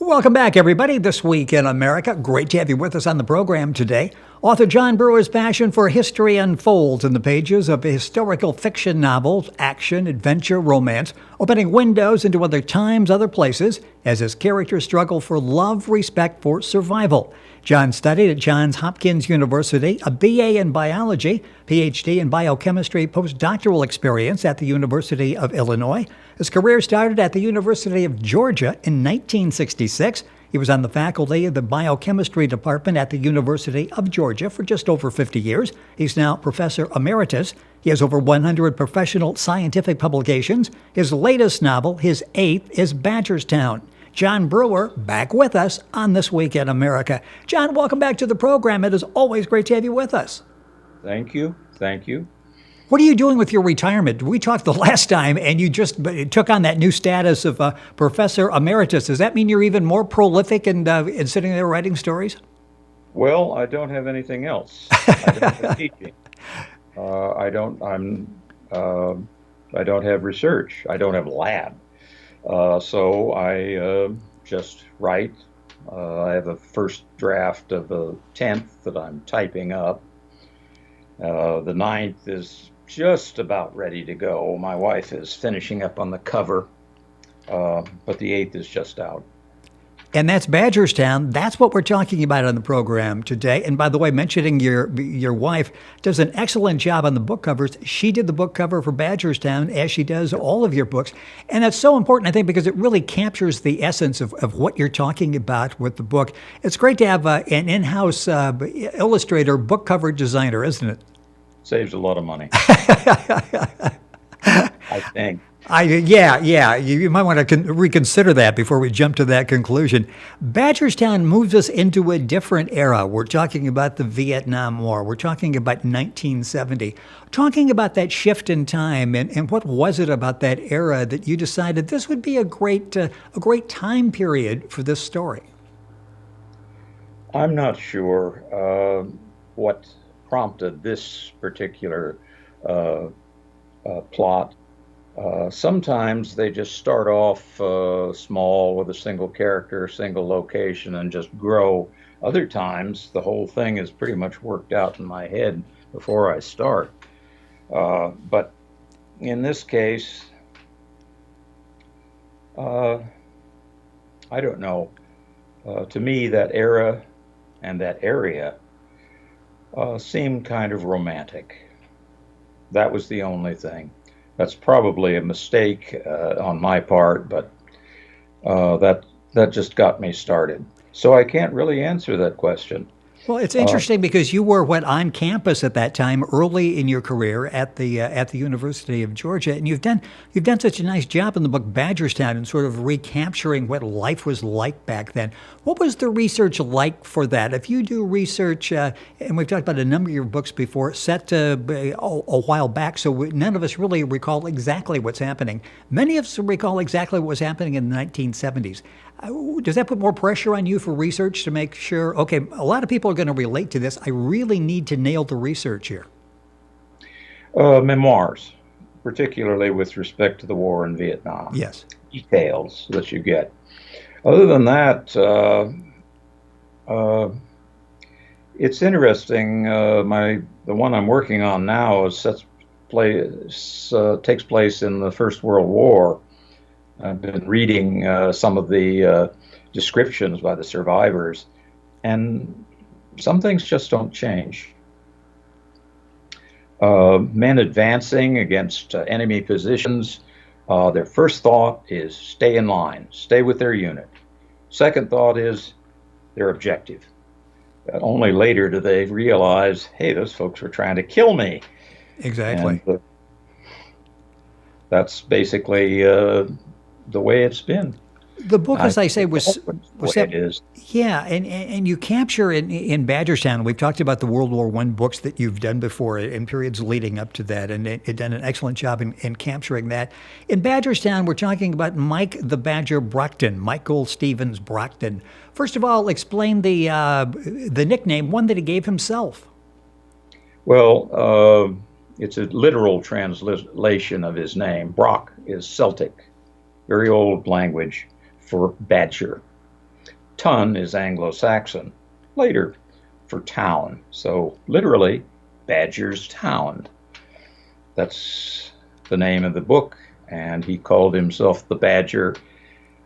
Welcome back, everybody. This Week in America. Great to have you with us on the program today. Author John Brewer's passion for history unfolds in the pages of historical fiction novels, action, adventure, romance, opening windows into other times, other places, as his characters struggle for love, respect for survival. John studied at Johns Hopkins University, a BA in biology, Ph.D. in biochemistry, postdoctoral experience at the University of Illinois. His career started at the University of Georgia in 1966. He was on the faculty of the Biochemistry department at the University of Georgia for just over 50 years. He's now Professor Emeritus. He has over 100 professional scientific publications. His latest novel, his eighth, is Badgerstown. John Brewer, back with us on This Week in America. John, welcome back to the program. It is always great to have you with us. Thank you. Thank you. What are you doing with your retirement? We talked the last time, and you just took on that new status of Professor Emeritus. Does that mean you're even more prolific and sitting there writing stories? Well, I don't have anything else. I don't have teaching. I don't have research. I don't have a lab. So I just write. I have a first draft of a 10th that I'm typing up. The 9th is just about ready to go. My wife is finishing up on the cover, but the 8th is just out. And that's Badgerstown. That's what we're talking about on the program today. And by the way, mentioning your wife does an excellent job on the book covers. She did the book cover for Badgerstown, as she does all of your books. And that's so important, I think, because it really captures the essence of what you're talking about with the book. It's great to have an in-house illustrator, book cover designer, isn't it? Saves a lot of money. I think. Yeah. You might want to reconsider that before we jump to that conclusion. Badgerstown moves us into a different era. We're talking about the Viet Nam War. We're talking about 1970. Talking about that shift in time, and what was it about that era that you decided this would be a great time period for this story? I'm not sure what prompted this particular plot. Sometimes they just start off small with a single character, single location, and just grow. Other times, the whole thing is pretty much worked out in my head before I start. But in this case, I don't know. To me, that era and that area seemed kind of romantic. That was the only thing. That's probably a mistake on my part, but that just got me started. So I can't really answer that question. Well, it's interesting because you were on campus at that time, early in your career at the University of Georgia, and you've done such a nice job in the book Badgerstown and sort of recapturing what life was like back then. What was the research like for that? If you do research, and we've talked about a number of your books before, set a while back, so none of us really recall exactly what's happening. Many of us recall exactly what was happening in the 1970s. Does that put more pressure on you for research to make sure, okay, a lot of people are going to relate to this. I really need to nail the research here? Memoirs, particularly with respect to the war in Vietnam. Yes. Details that you get. Other than that, it's interesting. The one I'm working on now takes place in the First World War. I've been reading some of the descriptions by the survivors, and some things just don't change. Men advancing against enemy positions, their first thought is stay in line, stay with their unit. Second thought is their objective. Only later do they realize, hey, those folks were trying to kill me. Exactly. And, that's basically the way it's been. The book, as I say, was it is. Yeah, and you capture in Badgerstown. We've talked about the World War I books that you've done before in periods leading up to that, and you've done an excellent job in capturing that. In Badgerstown, we're talking about Mike the Badger Brockton, Michael Stevens Brockton. First of all, explain the nickname, one that he gave himself. Well, it's a literal translation of his name. Brock is Celtic, very old language for badger. ton is Anglo-Saxon, later for town. So literally, Badger's Town. That's the name of the book, and he called himself the Badger.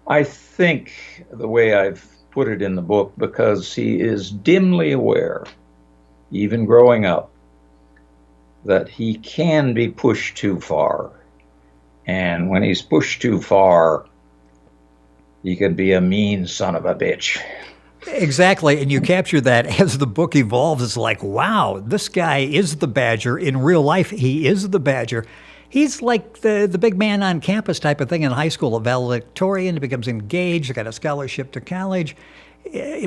I think the way I've put it in the book, because he is dimly aware, even growing up, that he can be pushed too far. And when he's pushed too far, he can be a mean son of a bitch. Exactly, and you capture that as the book evolves. It's like, wow, this guy is the Badger. In real life, he is the Badger. He's like the big man on campus type of thing in high school, a valedictorian. He becomes engaged, got a scholarship to college,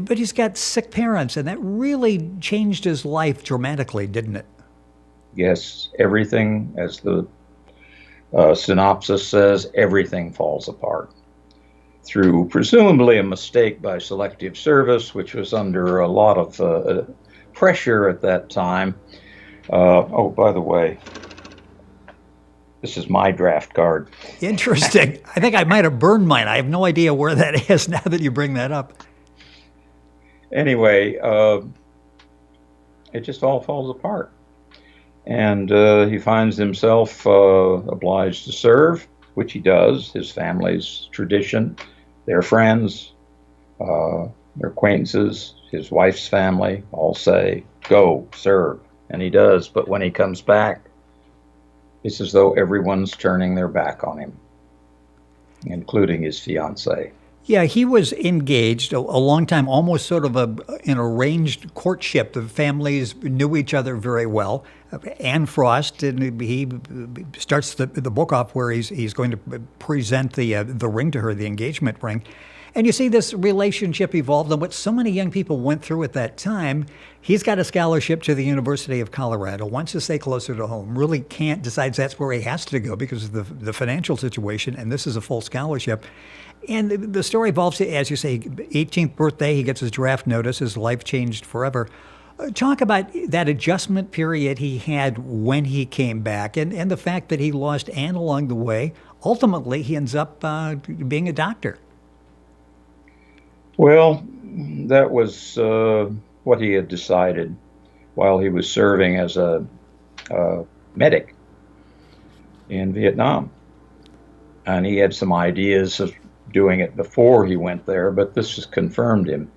but he's got sick parents, and that really changed his life dramatically, didn't it? Yes, everything, as the synopsis says, everything falls apart. Through presumably a mistake by Selective Service, which was under a lot of pressure at that time. Oh, by the way, this is my draft card. Interesting. I think I might have burned mine. I have no idea where that is now that you bring that up. Anyway, it just all falls apart. And he finds himself obliged to serve, which he does, his family's tradition, their friends, their acquaintances, his wife's family all say, go, serve. And he does, but when he comes back, it's as though everyone's turning their back on him, including his fiancée. Yeah, he was engaged a long time, almost sort of an arranged courtship. The families knew each other very well. Anne Frost, and he starts the book off where he's going to present the ring to her, the engagement ring. And you see this relationship evolve, and what so many young people went through at that time. He's got a scholarship to the University of Colorado, wants to stay closer to home, really can't, decides that's where he has to go because of the financial situation, and this is a full scholarship. And the story evolves, as you say, 18th birthday, he gets his draft notice, his life changed forever. Talk about that adjustment period he had when he came back and the fact that he lost Anne along the way. Ultimately, he ends up being a doctor. Well, that was what he had decided while he was serving as a medic in Viet Nam. And he had some ideas of doing it before he went there, but this has confirmed him.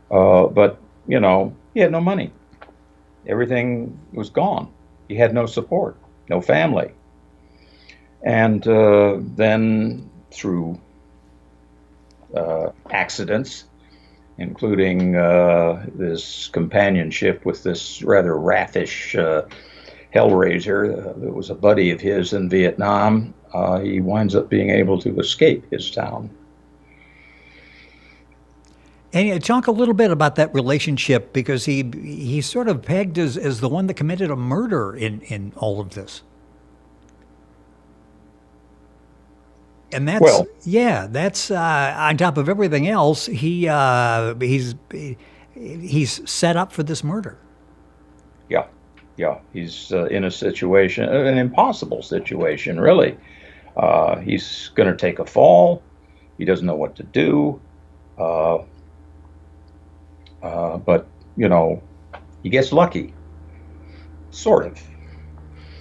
But, you know, he had no money. Everything was gone. He had no support, no family. And then through accidents, including this companionship with this rather raffish hellraiser that was a buddy of his in Vietnam, he winds up being able to escape his town. And talk a little bit about that relationship, because he's sort of pegged as the one that committed a murder in all of this. And that's on top of everything else. He's set up for this murder. Yeah. He's in a situation, an impossible situation, really. He's going to take a fall. He doesn't know what to do. But, you know, he gets lucky. Sort of.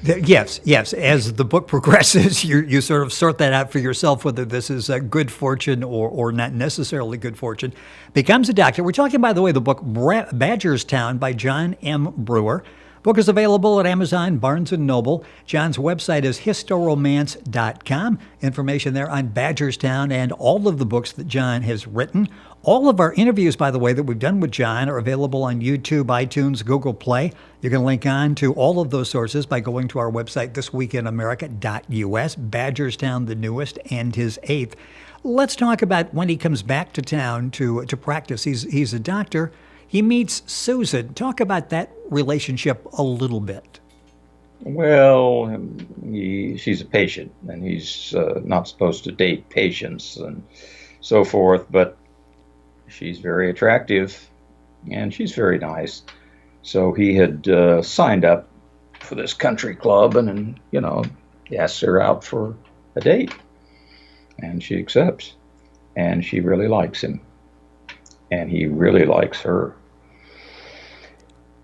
Yes. As the book progresses, you sort of sort that out for yourself, whether this is good fortune or not necessarily good fortune. Becomes a doctor. We're talking, by the way, the book Badger's Town by John M. Brewer. Book is available at Amazon, Barnes & Noble. John's website is historomance.com. Information there on Badger's Town and all of the books that John has written. All of our interviews, by the way, that we've done with John are available on YouTube, iTunes, Google Play. You can link on to all of those sources by going to our website, thisweekinamerica.us. Badger's Town, the newest, and his 8th. Let's talk about when he comes back to town to practice. He's a doctor. He meets Susan. Talk about that relationship a little bit. Well, she's a patient, and he's not supposed to date patients and so forth, but she's very attractive, and she's very nice. So he had signed up for this country club and, you know, asks her out for a date. And she accepts, and she really likes him. and he really likes her.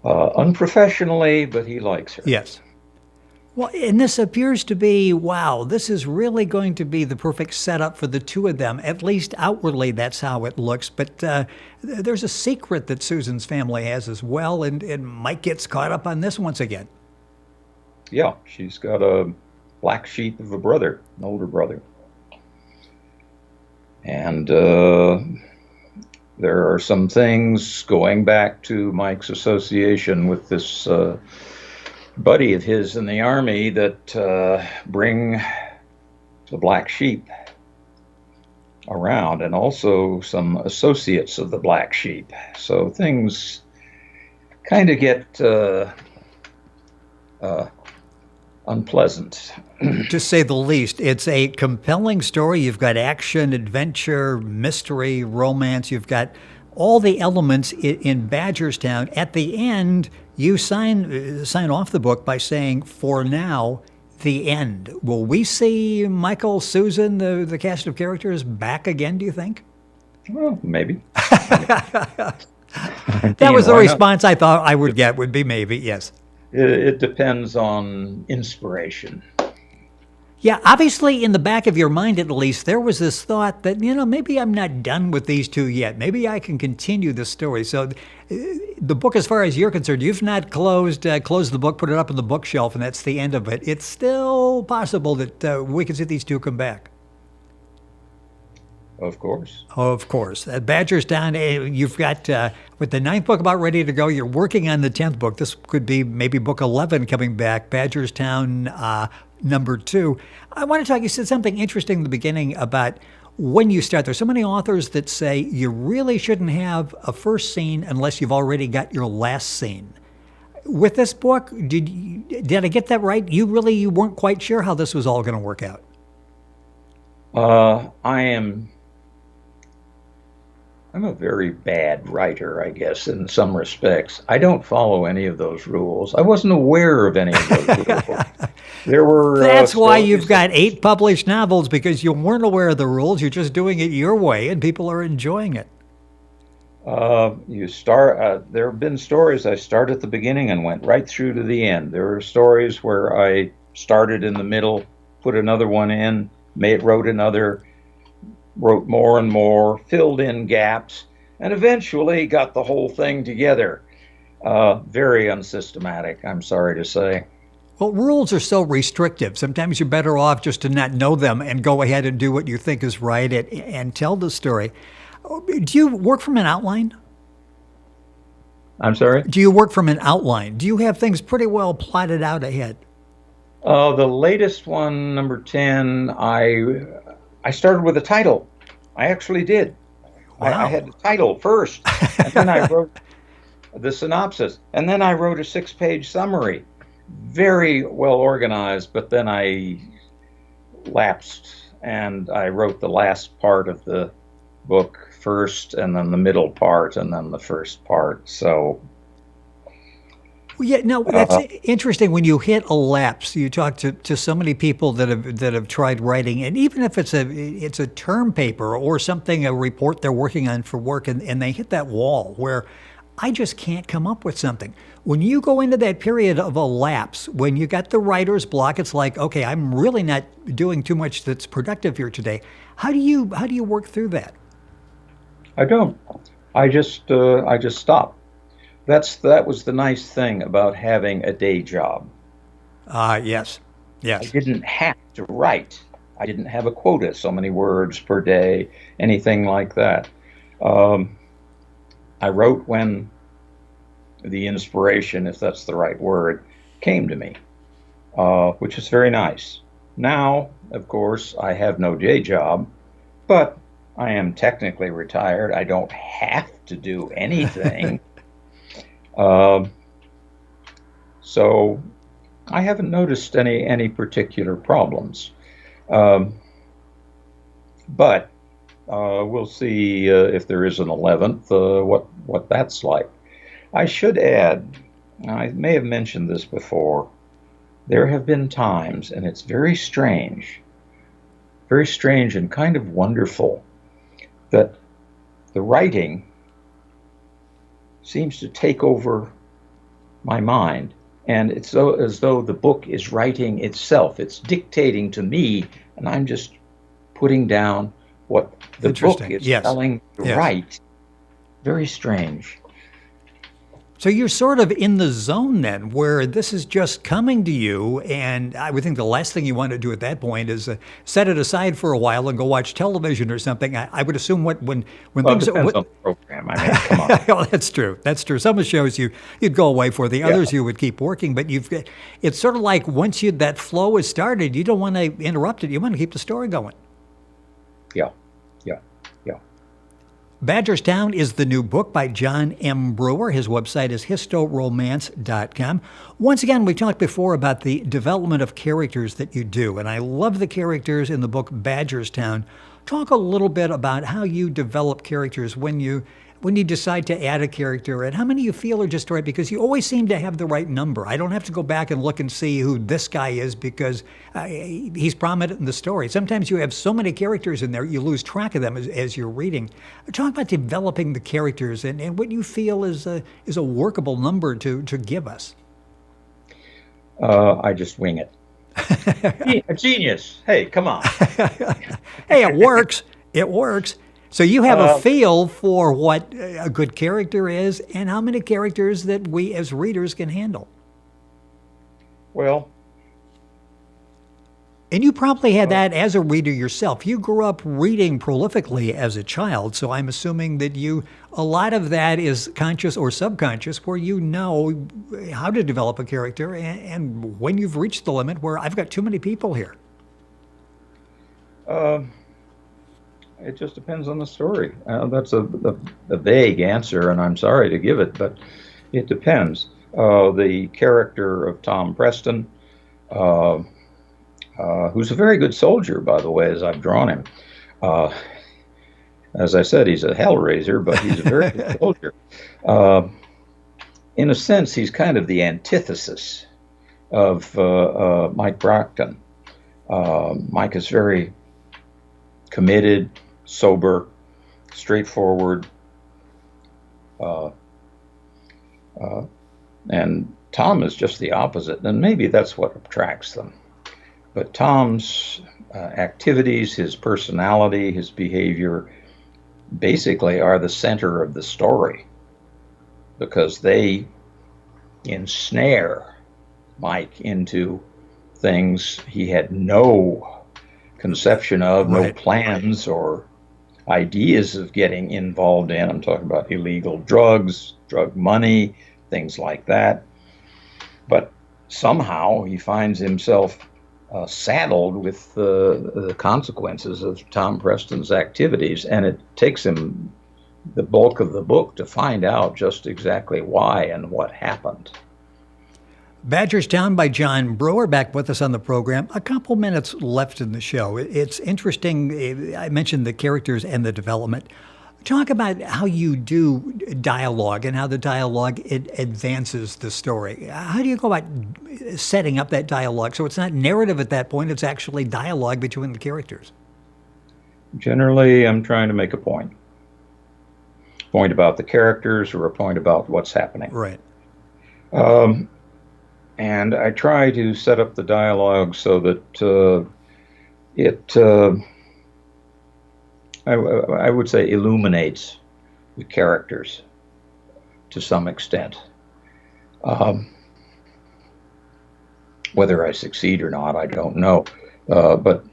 Unprofessionally, but he likes her. Yes. Well, and this appears to be, wow, this is really going to be the perfect setup for the two of them. At least outwardly, that's how it looks. But there's a secret that Susan's family has as well, and Mike gets caught up on this once again. Yeah, she's got a black sheep of a brother, an older brother. And there are some things going back to Mike's association with this buddy of his in the Army that bring the black sheep around, and also some associates of the black sheep. So things kind of get unpleasant. To say the least. It's a compelling story. You've got action, adventure, mystery, romance. You've got all the elements in Badgerstown. At the end, you sign off the book by saying, for now, the end. Will we see Michael, Susan, the cast of characters back again, do you think? Well, maybe. That was the response I thought I would get, would be maybe, yes. It depends on inspiration. Yeah, obviously in the back of your mind at least, there was this thought that, maybe I'm not done with these two yet. Maybe I can continue the story. So the book, as far as you're concerned, you've not closed the book, put it up on the bookshelf, and that's the end of it. It's still possible that we can see these two come back. Of course. Of course. Badgerstown, you've got, with the 9th book about ready to go, you're working on the 10th book. This could be maybe book 11 coming back, Badgerstown number 2. I want to talk, you said something interesting in the beginning about when you start. There's so many authors that say you really shouldn't have a first scene unless you've already got your last scene. With this book, did I get that right? You weren't quite sure how this was all going to work out. I'm a very bad writer, I guess, in some respects. I don't follow any of those rules. I wasn't aware of any of those rules. There were. That's why you've got 8 published novels, because you weren't aware of the rules. You're just doing it your way, and people are enjoying it. There have been stories I start at the beginning and went right through to the end. There are stories where I started in the middle, put another one in, wrote another, wrote more and more, filled in gaps, and eventually got the whole thing together. Very unsystematic, I'm sorry to say. Well, rules are so restrictive. Sometimes you're better off just to not know them and go ahead and do what you think is right and tell the story. Do you work from an outline? I'm sorry? Do you work from an outline? Do you have things pretty well plotted out ahead? The latest one, number 10, I started with a title. I actually did. Wow. I had the title first, and then I wrote the synopsis, and then I wrote a 6-page summary. Very well organized, but then I lapsed, and I wrote the last part of the book first, and then the middle part, and then the first part. So. Well, yeah, no, that's interesting. When you hit a lapse, you talk to so many people that have tried writing, and even if it's a term paper or something, a report they're working on for work, and they hit that wall where I just can't come up with something. When you go into that period of a lapse, when you got the writer's block, it's like, okay, I'm really not doing too much that's productive here today. How do you work through that? I don't. I just stop. That was the nice thing about having a day job. Yes. I didn't have to write. I didn't have a quota, so many words per day, anything like that. I wrote when the inspiration, if that's the right word, came to me, which is very nice. Now, of course, I have no day job, but I am technically retired. I don't have to do anything. So I haven't noticed any particular problems. But we'll see if there is an 11th, what that's like. I should add, I may have mentioned this before, there have been times, and it's very strange and kind of wonderful, that the writing seems to take over my mind. And it's as though the book is writing itself. It's dictating to me, and I'm just putting down what the book is telling me to write. Very strange. So you're sort of in the zone then, where this is just coming to you, and I would think the last thing you want to do at that point is set it aside for a while and go watch television or something. I would assume when things it depends on the program. I mean, come on. Well, that's true. That's true. Some of the shows you'd go away for, the others you would keep working. But it's sort of like once that flow is started, you don't want to interrupt it. You want to keep the story going. Yeah. Badgerstown is the new book by John M. Brewer. His website is historomance.com. Once again, we talked before about the development of characters that you do, and I love the characters in the book Badgerstown. Talk a little bit about how you develop characters when you decide to add a character, and how many you feel are just right, because you always seem to have the right number. I don't have to go back and look and see who this guy is because he's prominent in the story. Sometimes you have so many characters in there, you lose track of them as you're reading. Talk about developing the characters and what you feel is a workable number to give us. I just wing it. A genius. Hey, come on. Hey, it works. It works. So you have a feel for what a good character is and how many characters that we as readers can handle. Well. And you probably had that as a reader yourself. You grew up reading prolifically as a child, so I'm assuming that a lot of that is conscious or subconscious, where you know how to develop a character and when you've reached the limit where I've got too many people here. It just depends on the story. That's a vague answer, and I'm sorry to give it, but it depends. The character of Tom Preston, who's a very good soldier, by the way, as I've drawn him. As I said, he's a hellraiser, but he's a very good soldier. In a sense, he's kind of the antithesis of Mike Brockton. Mike is very committed, sober, straightforward, and Tom is just the opposite, and maybe that's what attracts them. But Tom's activities, his personality, his behavior, basically are the center of the story, because they ensnare Mike into things he had no conception of, no plans or ideas of getting involved in. I'm talking about illegal drugs, drug money, things like that. But somehow he finds himself saddled with the consequences of Tom Preston's activities, and it takes him the bulk of the book to find out just exactly why and what happened. Badgerstown by John Brewer, back with us on the program. A couple minutes left in the show. It's interesting. I mentioned the characters and the development. Talk about how you do dialogue and how the dialogue advances the story. How do you go about setting up that dialogue so it's not narrative at that point, it's actually dialogue between the characters? Generally, I'm trying to make a point. Point about the characters or a point about what's happening. Right. And I try to set up the dialogue so that I would say illuminates the characters to some extent. Whether I succeed or not, I don't know. But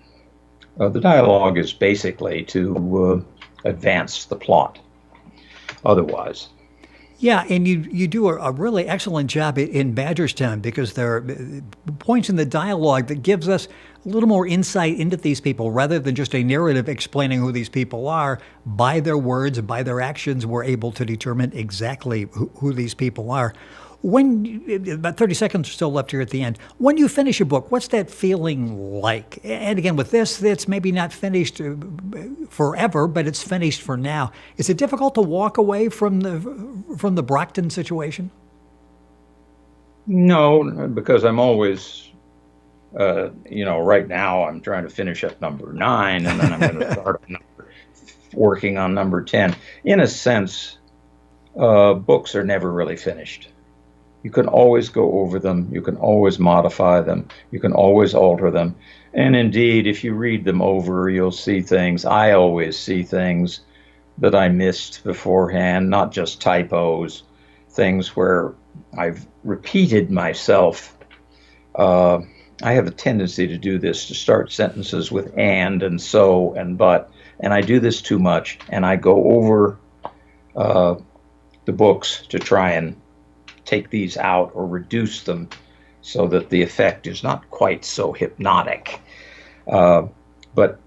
the dialogue is basically to advance the plot. Otherwise. Yeah, and you do a really excellent job in Badgerstown, because there are points in the dialogue that gives us a little more insight into these people, rather than just a narrative explaining who these people are. By their words, by their actions, we're able to determine exactly who these people are. About 30 seconds still left here at the end. When you finish a book, what's that feeling like? And again, with this, it's maybe not finished forever, but it's finished for now. Is it difficult to walk away from the Brockton situation? No, because I'm always, right now I'm trying to finish up number 9, and then I'm going to start working on number 10. In a sense, books are never really finished. You can always go over them. You can always modify them. You can always alter them. And indeed, if you read them over, you'll see things. I always see things that I missed beforehand, not just typos, things where I've repeated myself. I have a tendency to do this, to start sentences with and so and but, and I do this too much, and I go over the books to try and take these out or reduce them so that the effect is not quite so hypnotic. But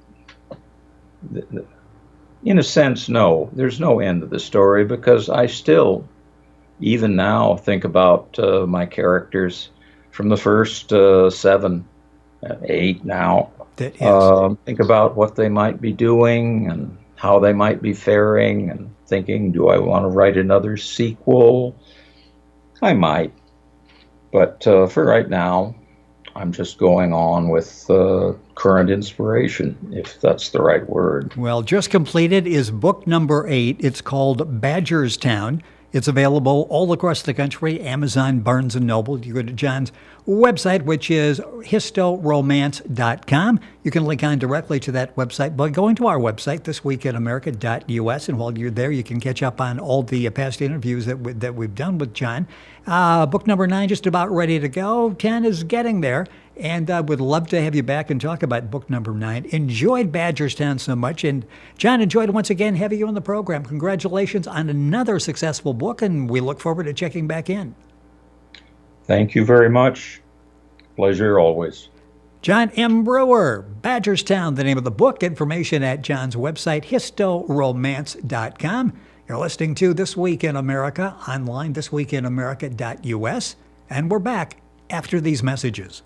in a sense, no, there's no end to the story, because I still, even now, think about my characters from the first 7, 8 now. Think about what they might be doing and how they might be faring, and thinking, do I want to write another sequel? I might. But for right now, I'm just going on with current inspiration, if that's the right word. Well, just completed is book number 8. It's called Badgerstown. It's available all across the country, Amazon, Barnes & Noble. You go to John's website, which is historomance.com. You can link on directly to that website by going to our website, thisweekinamerica.us. And while you're there, you can catch up on all the past interviews that we've done with John. Book number 9 just about ready to go. 10 is getting there. And I would love to have you back and talk about book number 9. Enjoyed Badgerstown so much. And John, enjoyed once again having you on the program. Congratulations on another successful book, and we look forward to checking back in. Thank you very much. Pleasure always. John M. Brewer, Badgerstown, the name of the book. Information at John's website, historomance.com. You're listening to This Week in America, online, thisweekinamerica.us. And we're back after these messages.